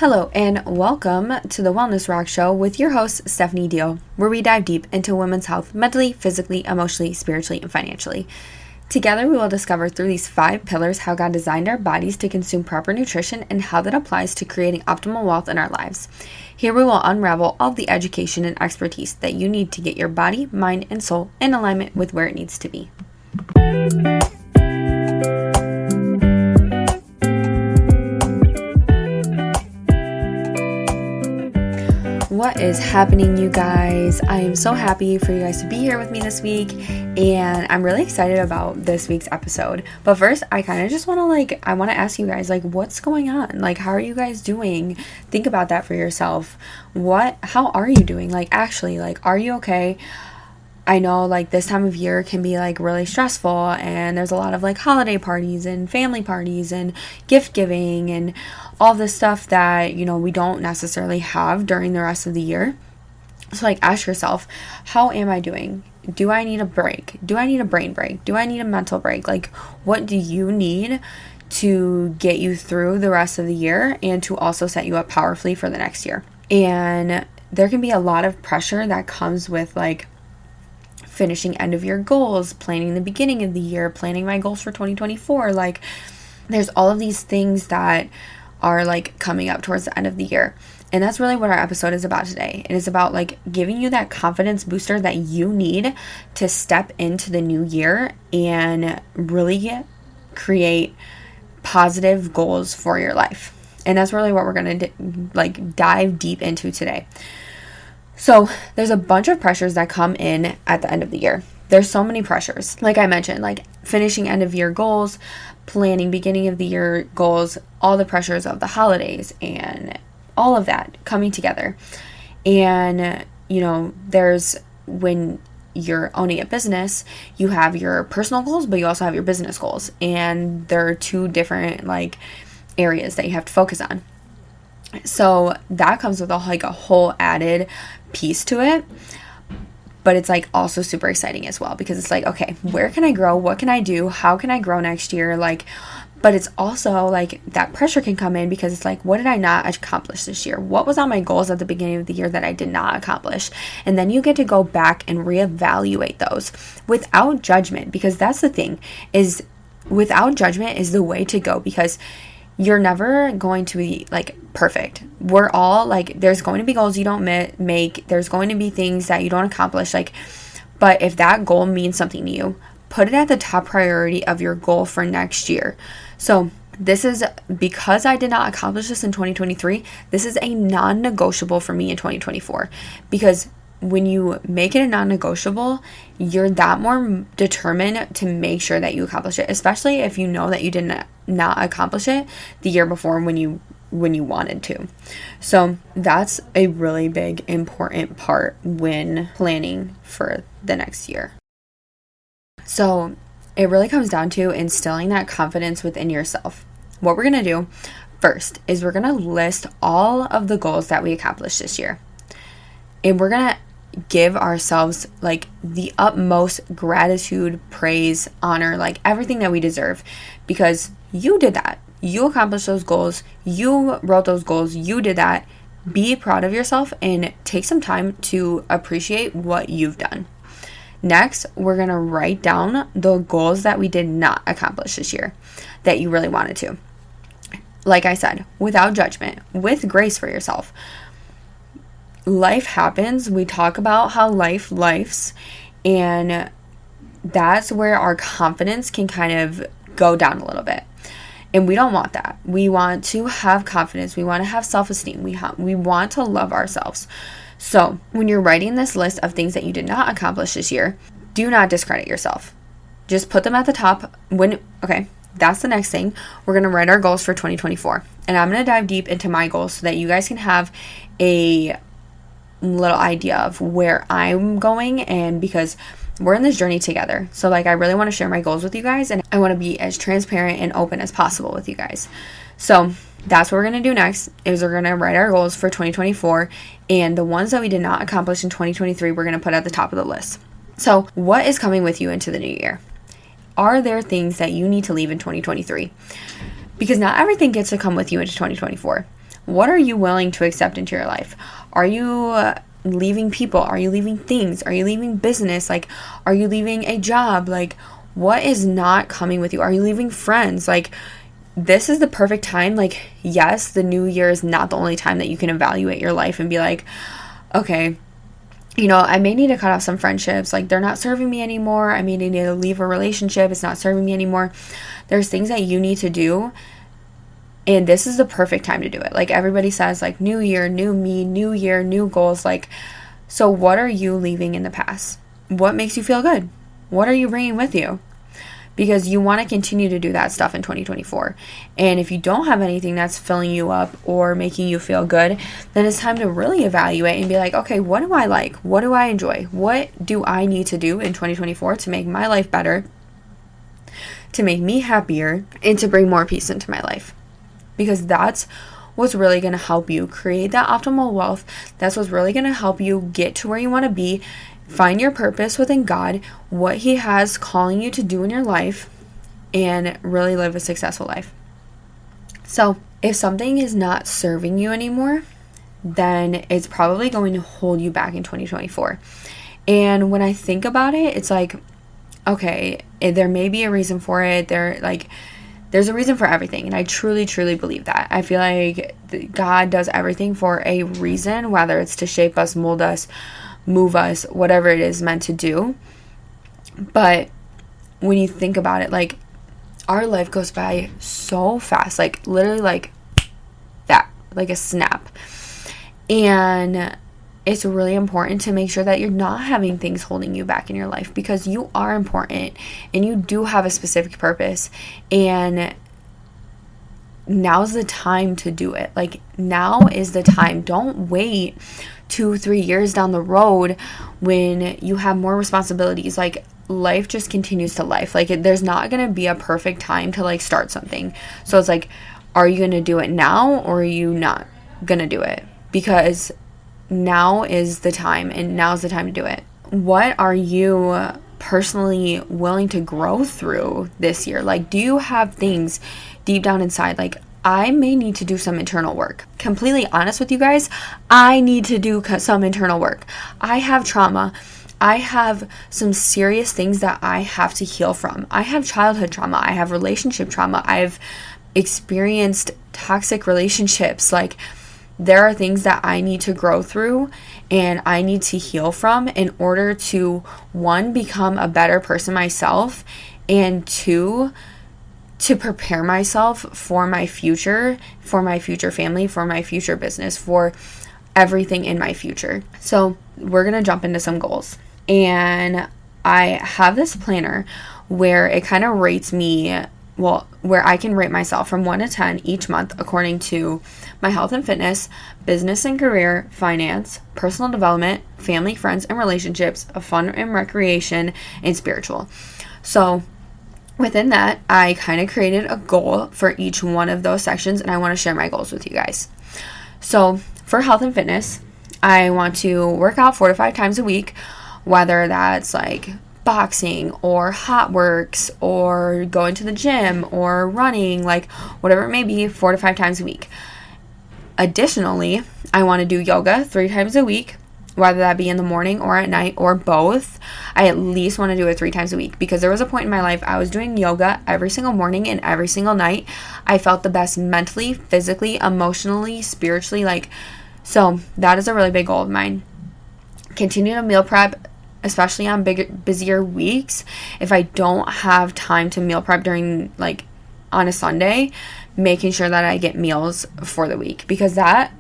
Hello and welcome to the Wellness Rock Show with your host, Stephanie Dio, where we dive deep into women's health mentally, physically, emotionally, spiritually, and financially. Together, we will discover through these 5 pillars how God designed our bodies to consume proper nutrition and how that applies to creating optimal wealth in our lives. Here, we will unravel all the education and expertise that you need to get your body, mind, and soul in alignment with where it needs to be. What is happening, you guys? I am so happy for you guys to be here with me this week, and I'm really excited about this week's episode. But first, I kind of just want to I want to ask you guys, what's going on? How are you guys doing? Think about that for yourself. How are you doing? Are you okay? I know this time of year can be really stressful, and there's a lot of holiday parties and family parties and gift giving and all this stuff that, we don't necessarily have during the rest of the year. So ask yourself, how am I doing? Do I need a break? Do I need a brain break? Do I need a mental break? What do you need to get you through the rest of the year and to also set you up powerfully for the next year? And there can be a lot of pressure that comes with finishing end of year goals, planning the beginning of the year, planning my goals for 2024. There's all of these things that are coming up towards the end of the year. And that's really what our episode is about today. It is about giving you that confidence booster that you need to step into the new year and really create positive goals for your life. And that's really what we're going to dive deep into today. So there's a bunch of pressures that come in at the end of the year. There's so many pressures. Like I mentioned, finishing end of year goals, planning beginning of the year goals, all the pressures of the holidays and all of that coming together. And, there's when you're owning a business, you have your personal goals, but you also have your business goals. And there are 2 different areas that you have to focus on. So that comes with a whole added piece to it. But it's also super exciting as well, because it's okay, where can I grow? What can I do? How can I grow next year? But it's also that pressure can come in because it's what did I not accomplish this year? What was on my goals at the beginning of the year that I did not accomplish? And then you get to go back and reevaluate those without judgment, because that's the thing, is without judgment is the way to go, because you're never going to be perfect. We're all there's going to be goals you don't make. There's going to be things that you don't accomplish. But if that goal means something to you, put it at the top priority of your goal for next year. So this is because I did not accomplish this in 2023. This is a non-negotiable for me in 2024, because when you make it a non-negotiable, you're that more determined to make sure that you accomplish it, especially if you know that you did not accomplish it the year before when you wanted to. So that's a really big, important part when planning for the next year. So it really comes down to instilling that confidence within yourself. What we're going to do first is we're going to list all of the goals that we accomplished this year. And we're going to give ourselves the utmost gratitude, praise, honor, everything that we deserve, because you did that. You accomplished those goals. You wrote those goals. You did that. Be proud of yourself and take some time to appreciate what you've done. Next, we're going to write down the goals that we did not accomplish this year that you really wanted to. Like I said, without judgment, with grace for yourself. Life happens. We talk about how lifes, and that's where our confidence can kind of go down a little bit. And we don't want that. We want to have confidence. We want to have self-esteem. We want to love ourselves. So when you're writing this list of things that you did not accomplish this year, do not discredit yourself. Just put them at the top. That's the next thing. We're going to write our goals for 2024. And I'm going to dive deep into my goals so that you guys can have a little idea of where I'm going, and because we're in this journey together. So I really want to share my goals with you guys, and I want to be as transparent and open as possible with you guys. So that's what we're going to do next, is we're going to write our goals for 2024, and the ones that we did not accomplish in 2023, we're going to put at the top of the list. So what is coming with you into the new year? Are there things that you need to leave in 2023? Because not everything gets to come with you into 2024. What are you willing to accept into your life? Are you leaving people? Are you leaving things? Are you leaving business? Like, are you leaving a job? Like, what is not coming with you? Are you leaving friends? Like, this is the perfect time. Like, yes, the new year is not the only time that you can evaluate your life and be like, okay, you know, I may need to cut off some friendships. Like, they're not serving me anymore. I may need to leave a relationship. It's not serving me anymore. There's things that you need to do. And this is the perfect time to do it. Like, everybody says, like, new year, new me, new year, new goals. Like, so what are you leaving in the past? What makes you feel good? What are you bringing with you? Because you want to continue to do that stuff in 2024. And if you don't have anything that's filling you up or making you feel good, then it's time to really evaluate and be like, okay, what do I like? What do I enjoy? What do I need to do in 2024 to make my life better, to make me happier, and to bring more peace into my life? Because that's what's really going to help you create that optimal wealth. That's what's really going to help you get to where you want to be. Find your purpose within God, what He has calling you to do in your life, and really live a successful life. So, if something is not serving you anymore, then it's probably going to hold you back in 2024. And when I think about it, it's like, okay, there may be a reason for it. There's a reason for everything. And I truly, truly believe that. I feel like God does everything for a reason, whether it's to shape us, mold us, move us, whatever it is meant to do. But when you think about it, like, our life goes by so fast, like, literally like that, like a snap. And it's really important to make sure that you're not having things holding you back in your life, because you are important and you do have a specific purpose. And now's the time to do it. Like, now is the time. Don't wait 2-3 years down the road when you have more responsibilities. Like, life just continues to life. Like, there's not going to be a perfect time to, like, start something. So it's like, are you going to do it now, or are you not going to do it? Because now is the time, and now's the time to do it. What are you personally willing to grow through this year? Like, do you have things deep down inside? Like, I may need to do some internal work. Completely honest with you guys, I need to do some internal work. I have trauma. I have some serious things that I have to heal from. I have childhood trauma. I have relationship trauma. I've experienced toxic relationships. Like, there are things that I need to grow through and I need to heal from in order to, one, become a better person myself, and two, to prepare myself for my future family, for my future business, for everything in my future. So we're going to jump into some goals. And I have this planner where it kind of rates me, where I can rate myself from 1 to 10 each month according to my health and fitness, business and career, finance, personal development, family, friends, and relationships, fun and recreation, and spiritual. So within that, I kind of created a goal for each one of those sections, and I want to share my goals with you guys. So for health and fitness, I want to work out 4 to 5 times a week, whether that's like boxing or hot works or going to the gym or running, like whatever it may be, 4 to 5 times a week. Additionally, I want to do yoga 3 times a week, whether that be in the morning or at night or both. I at least want to do it 3 times a week, because there was a point in my life I was doing yoga every single morning and every single night. I felt the best mentally, physically, emotionally, spiritually. So that is a really big goal of mine. Continue to meal prep, especially on busier weeks. If I don't have time to meal prep during, like, on a Sunday, making sure that I get meals for the week, because that,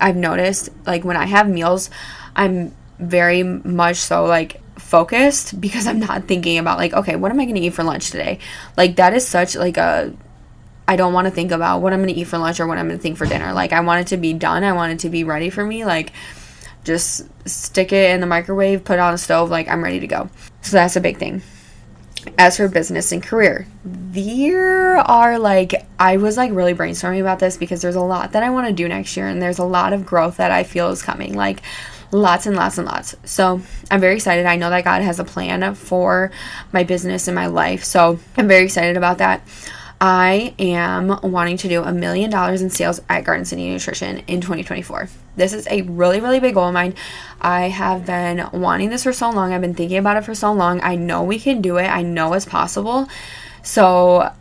I've noticed, like, when I have meals, I'm very much so, like, focused, because I'm not thinking about, like, okay, what am I going to eat for lunch today? Like, that is such, like, I don't want to think about what I'm going to eat for lunch or what I'm going to think for dinner. Like, I want it to be done. I want it to be ready for me. Like, just stick it in the microwave, put it on the stove, like, I'm ready to go. So that's a big thing. As for business and career, there are, like, I was, like, really brainstorming about this, because there's a lot that I want to do next year, and there's a lot of growth that I feel is coming, like, lots and lots and lots. So I'm very excited. I know that God has a plan for my business and my life, so I'm very excited about that. I am wanting to do $1 million in sales at Garden City Nutrition in 2024. This is a really, really big goal of mine. I have been wanting this for so long. I've been thinking about it for so long. I know we can do it. I know it's possible. So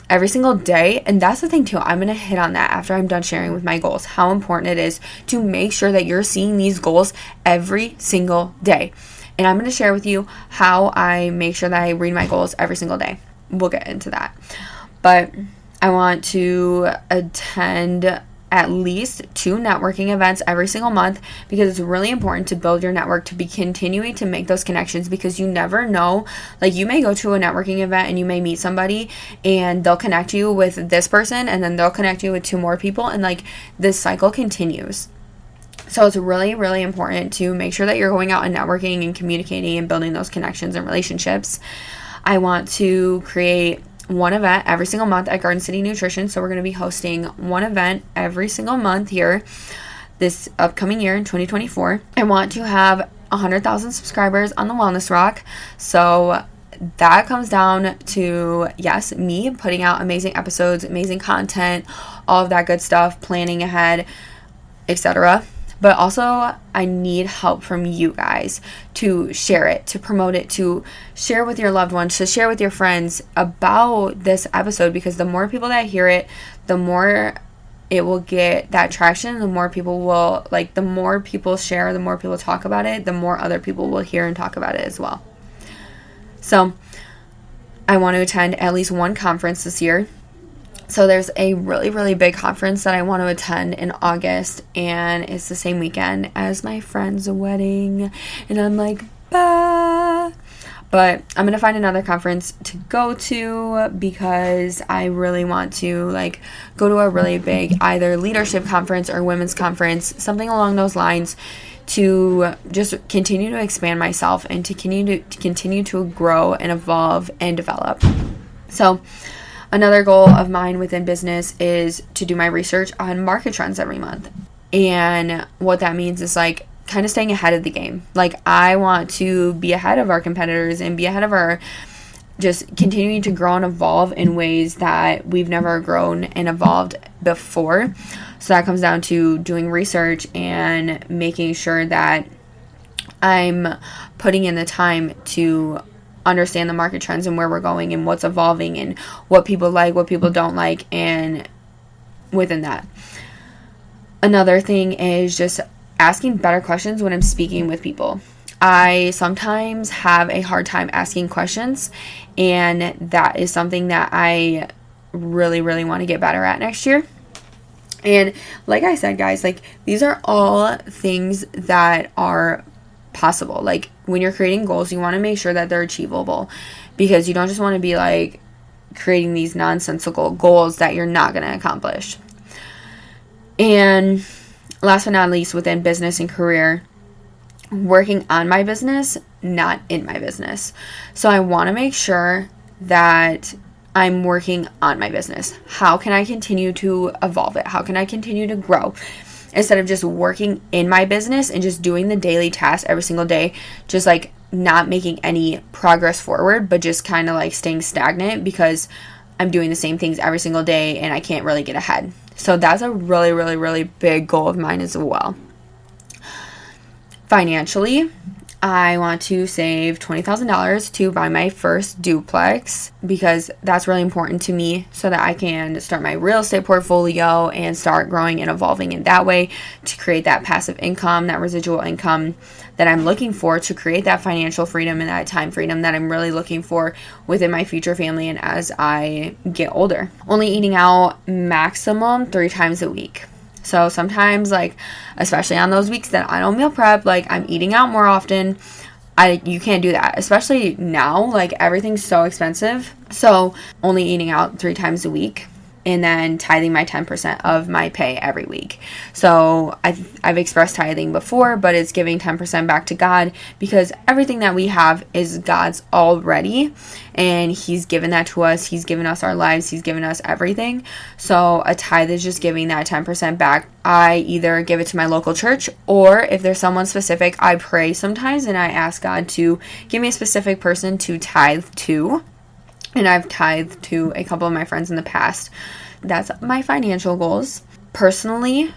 every single day, and that's the thing too, I'm going to hit on that after I'm done sharing with my goals, how important it is to make sure that you're seeing these goals every single day. And I'm going to share with you how I make sure that I read my goals every single day. We'll get into that. But I want to attend at least 2 networking events every single month, because it's really important to build your network, to be continuing to make those connections, because you never know. Like, you may go to a networking event and you may meet somebody and they'll connect you with this person, and then they'll connect you with 2 more people, and like this cycle continues. So it's really, really important to make sure that you're going out and networking and communicating and building those connections and relationships. I want to create 1 event every single month at Garden City Nutrition. So we're going to be hosting 1 event every single month here this upcoming year in 2024. I want to have 100,000 subscribers on the Wellness Rock. So that comes down to, yes, me putting out amazing episodes, amazing content, all of that good stuff, planning ahead, etc. But also, I need help from you guys to share it, to promote it, to share with your loved ones, to share with your friends about this episode, because the more people that hear it, the more it will get that traction, the more people will, like, the more people share, the more people talk about it, the more other people will hear and talk about it as well. So, I want to attend at least 1 conference this year. So there's a really, really big conference that I want to attend in August, and it's the same weekend as my friend's wedding, and I'm like, bah! But I'm going to find another conference to go to, because I really want to, like, go to a really big either leadership conference or women's conference, something along those lines, to just continue to expand myself and to continue to grow and evolve and develop. So another goal of mine within business is to do my research on market trends every month. And what that means is, like, kind of staying ahead of the game. Like, I want to be ahead of our competitors and be ahead of our, just continuing to grow and evolve in ways that we've never grown and evolved before. So that comes down to doing research and making sure that I'm putting in the time to understand the market trends and where we're going and what's evolving and what people like, what people don't like, and within that. Another thing is just asking better questions when I'm speaking with people. I sometimes have a hard time asking questions, and that is something that I really, really want to get better at next year. And like I said, guys, like, these are all things that are possible. Like, when you're creating goals, you want to make sure that they're achievable, because you don't just want to be like creating these nonsensical goals that you're not going to accomplish. And last but not least, within business and career, working on my business, not in my business. So I want to make sure that I'm working on my business. How can I continue to evolve it? How can I continue to grow? Instead of just working in my business and just doing the daily tasks every single day, just like not making any progress forward, but just kind of like staying stagnant because I'm doing the same things every single day and I can't really get ahead. So that's a really, really, really big goal of mine as well. Financially, I want to save $20,000 to buy my first duplex, because that's really important to me, so that I can start my real estate portfolio and start growing and evolving in that way to create that passive income, that residual income that I'm looking for, to create that financial freedom and that time freedom that I'm really looking for within my future family and as I get older. Only eating out maximum 3 times a week. So sometimes, like, especially on those weeks that I don't meal prep, like, I'm eating out more often. You can't do that, especially now, like, everything's so expensive. So only eating out 3 times a week, and then tithing my 10% of my pay every week. So I've expressed tithing before, but it's giving 10% back to God, because everything that we have is God's already, and He's given that to us. He's given us our lives. He's given us everything. So a tithe is just giving that 10% back. I either give it to my local church, or if there's someone specific, I pray sometimes and I ask God to give me a specific person to tithe to. And I've tithed to a couple of my friends in the past. That's my financial goals. Personally,